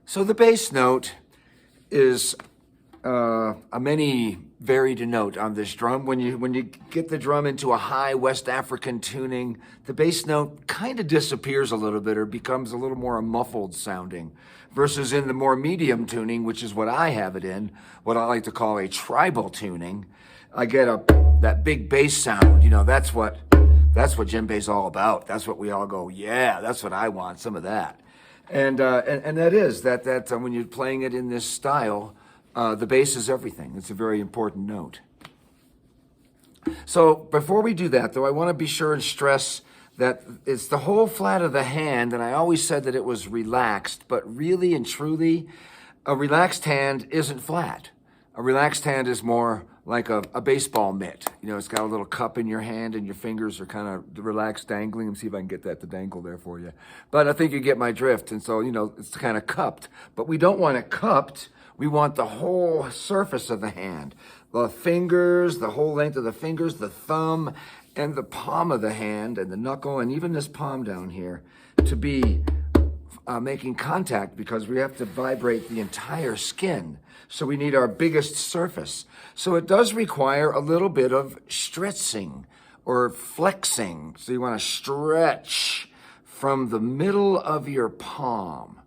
So the bass note is a many varied note on this drum. When you get the drum into a high West African tuning, the bass note kind of disappears a little bit or becomes a little more muffled sounding, versus in the more medium tuning, which is what I have it in, what I like to call a tribal tuning. I get that big bass sound. You know, that's what djembe's all about. That's what we all go, yeah, that's what I want, some of that. And that is that when you're playing it in this style, the bass is everything. It's a very important note. So before we do that, though, I want to be sure and stress that it's the whole flat of the hand, and I always said that it was relaxed, but really and truly, a relaxed hand isn't flat. A relaxed hand is more like a baseball mitt. You know, it's got a little cup in your hand and your fingers are kind of relaxed, dangling. Let me see if I can get that to dangle there for you. But I think you get my drift. And so, you know, it's kind of cupped. But we don't want it cupped. We want the whole surface of the hand. The fingers, the whole length of the fingers, the thumb, and the palm of the hand, and the knuckle, and even this palm down here, to be making contact, because we have to vibrate the entire skin. So we need our biggest surface. So it does require a little bit of stretching or flexing. So you want to stretch from the middle of your palm.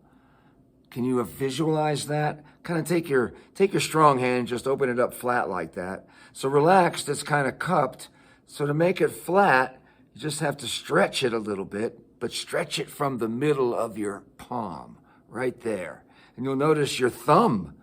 Can you visualize that? Kind of take your strong hand, just open it up flat like that. So relaxed, it's kind of cupped. So to make it flat, you just have to stretch it a little bit, but stretch it from the middle of your palm, right there. And you'll notice your thumb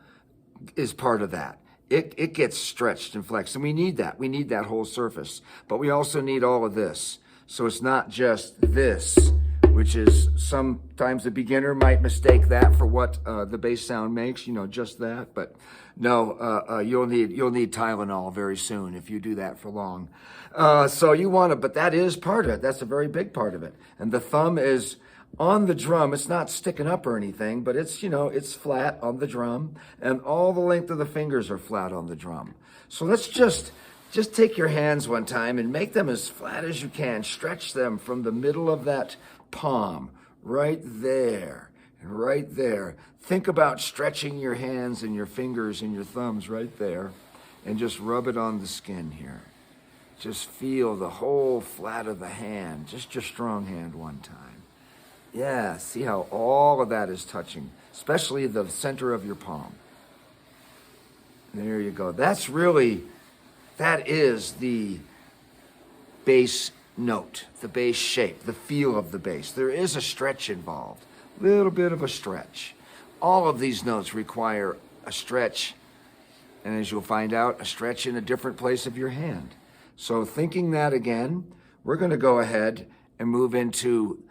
is part of that. It gets stretched and flexed, and we need that. We need that whole surface, but we also need all of this. So it's not just this, which is sometimes a beginner might mistake that for what the bass sound makes, you know, just that. But no, you'll need Tylenol very soon if you do that for long. So you want to, but that is part of it. That's a very big part of it. And the thumb is on the drum. It's not sticking up or anything, but it's, you know, it's flat on the drum, and all the length of the fingers are flat on the drum. So let's just take your hands one time and make them as flat as you can. Stretch them from the middle of that palm, right there, and right there. Think about stretching your hands and your fingers and your thumbs right there, and just rub it on the skin here. Just feel the whole flat of the hand, just your strong hand one time. Yeah, see how all of that is touching, especially the center of your palm. There you go. That is the bass note, the bass shape, the feel of the bass. There is a stretch involved, a little bit of a stretch. All of these notes require a stretch, and as you'll find out, a stretch in a different place of your hand. So thinking that again, we're going to go ahead and move into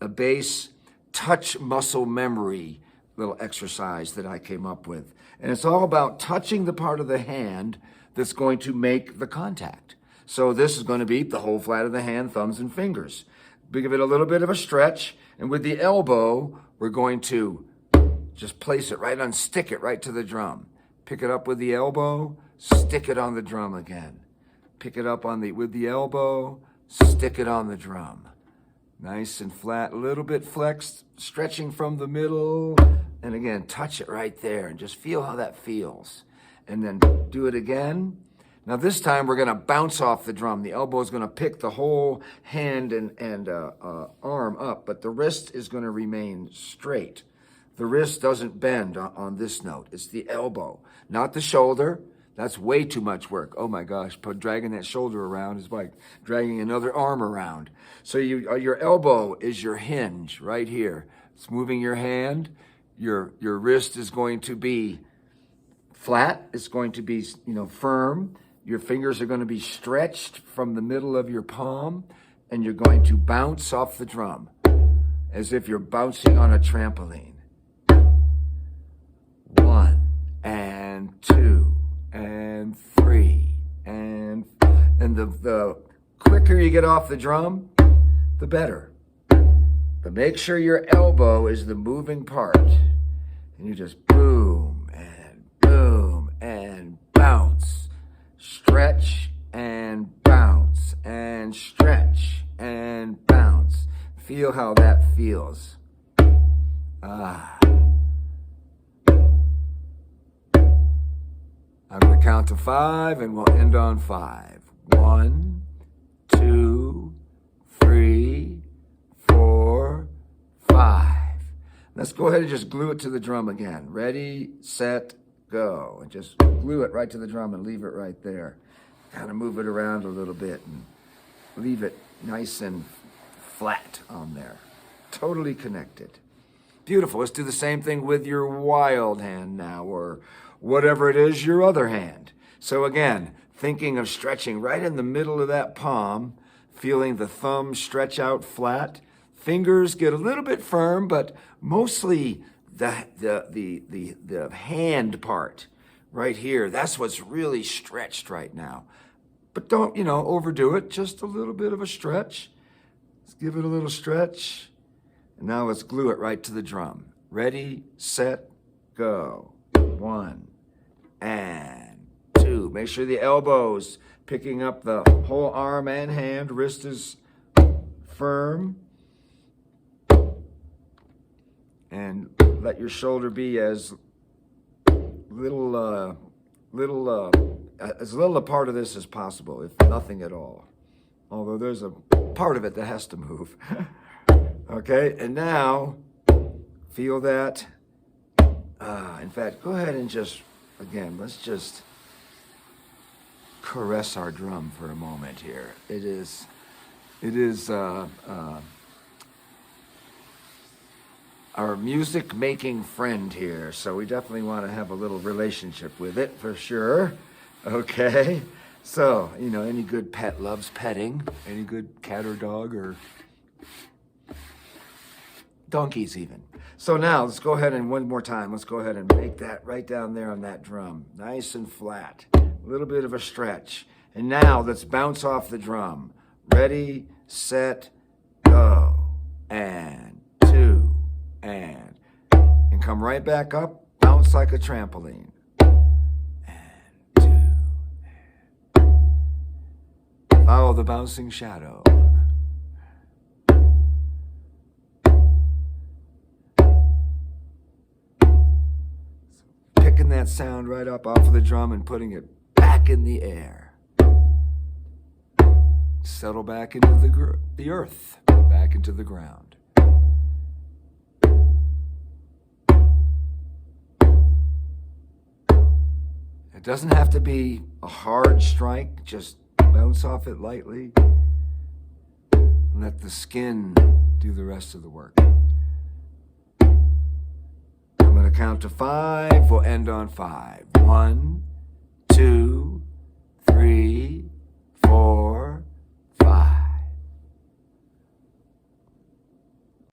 a bass touch muscle memory little exercise that I came up with. And it's all about touching the part of the hand that's going to make the contact. So this is going to be the whole flat of the hand, thumbs and fingers. Give it a little bit of a stretch, and with the elbow, we're going to just place it right on, stick it right to the drum. Pick it up with the elbow, stick it on the drum again. Pick it up with the elbow, stick it on the drum. Nice and flat, a little bit flexed, stretching from the middle, and again, touch it right there and just feel how that feels. And then do it again. Now this time we're gonna bounce off the drum. The elbow is gonna pick the whole hand and arm up, but the wrist is gonna remain straight. The wrist doesn't bend on this note. It's the elbow, not the shoulder. That's way too much work. Oh my gosh, dragging that shoulder around is like dragging another arm around. So your elbow is your hinge right here. It's moving your hand. Your wrist is going to be flat. It's going to be, you know, firm. Your fingers are going to be stretched from the middle of your palm, and you're going to bounce off the drum as if you're bouncing on a trampoline. 1 and 2 and 3 and the quicker you get off the drum, the better. But make sure your elbow is the moving part, and you just boom and bounce, stretch and bounce, and stretch and bounce. Feel how that feels. count to 5 and we'll end on 5. 1, 2, 3, 4, 5. Let's go ahead and just glue it to the drum again. Ready, set, go. And just glue it right to the drum and leave it right there. Kind of move it around a little bit and leave it nice and flat on there. Totally connected. Beautiful. Let's do the same thing with your wild hand now, or whatever it is, your other hand. So again, thinking of stretching right in the middle of that palm, feeling the thumb stretch out flat. Fingers get a little bit firm, but mostly the hand part right here, that's what's really stretched right now. But don't, overdo it. Just a little bit of a stretch. Let's give it a little stretch. And now let's glue it right to the drum. Ready, set, go. 1 and 2. Make sure the elbows picking up the whole arm and hand. Wrist is firm. And let your shoulder be as little a part of this as possible, if nothing at all. Although there's a part of it that has to move. Okay, and now feel that. In fact, go ahead and let's just caress our drum for a moment here. It is our music-making friend here, so we definitely want to have a little relationship with it for sure. Okay, so, any good pet loves petting. Any good cat or dog or donkeys even. So now, let's go ahead and one more time, let's go ahead and make that right down there on that drum. Nice and flat. A little bit of a stretch. And now, let's bounce off the drum. Ready, set, go. And 2. And come right back up, bounce like a trampoline. And 2. Follow the bouncing shadow. Picking that sound right up off of the drum and putting it back in the air. Settle back into the earth, back into the ground. It doesn't have to be a hard strike, just bounce off it lightly. And let the skin do the rest of the work. I'm going to count to 5. We'll end on 5. 1, 2,